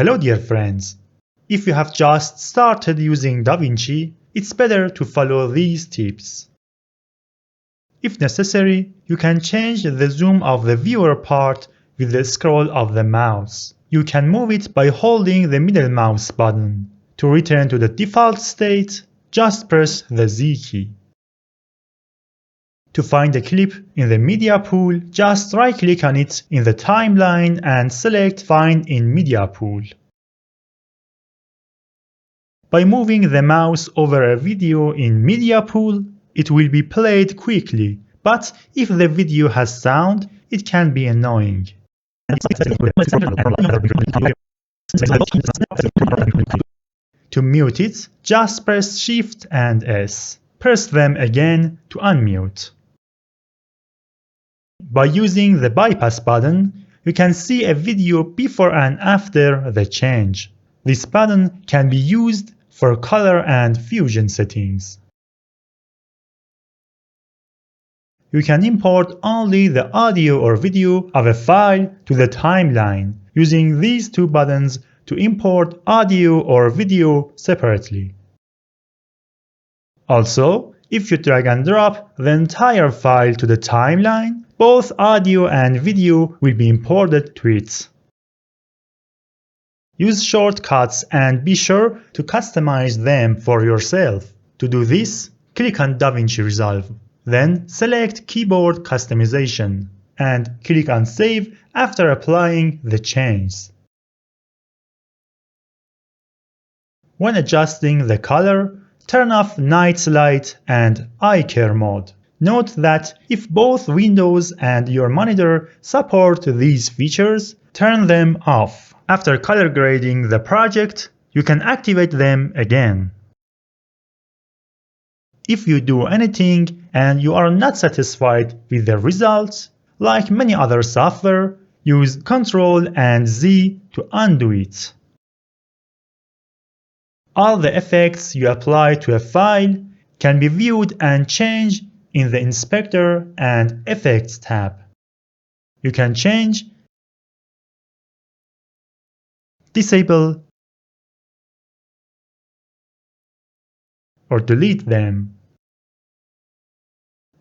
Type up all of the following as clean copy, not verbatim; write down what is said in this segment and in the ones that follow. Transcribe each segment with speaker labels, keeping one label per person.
Speaker 1: Hello dear friends! If you have just started using DaVinci, it's better to follow these tips. If necessary, you can change the zoom of the viewer part with the scroll of the mouse. You can move it by holding the middle mouse button. To return to the default state, just press the Z key. To find a clip in the media pool, just right-click on it in the timeline and select Find in Media Pool. By moving the mouse over a video in Media Pool, it will be played quickly, but if the video has sound, it can be annoying. To mute it, just press Shift and S. Press them again to unmute. By using the bypass button, you can see a video before and after the change. This button can be used for color and fusion settings. You can import only the audio or video of a file to the timeline using these two buttons to import audio or video separately. Also, if you drag and drop the entire file to the timeline, both audio and video will be imported to it. Use shortcuts and be sure to customize them for yourself. To do this, click on DaVinci Resolve. Then select Keyboard Customization and click on Save after applying the changes. When adjusting the color, turn off Night Light and Eye Care mode. Note that if both Windows and your monitor support these features, turn them off. After color grading the project, you can activate them again. If you do anything and you are not satisfied with the results, like many other software, use Ctrl and Z to undo it. All the effects you apply to a file can be viewed and changed in the Inspector and Effects tab. You can change, disable, or delete them.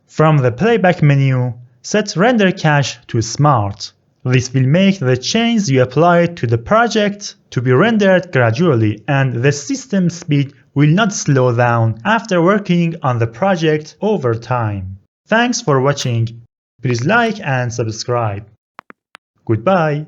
Speaker 1: From the playback menu, set Render Cache to Smart. This will make the changes you apply to the project to be rendered gradually, and the system speed will not slow down after working on the project over time. Thanks for watching. Please like and subscribe. Goodbye.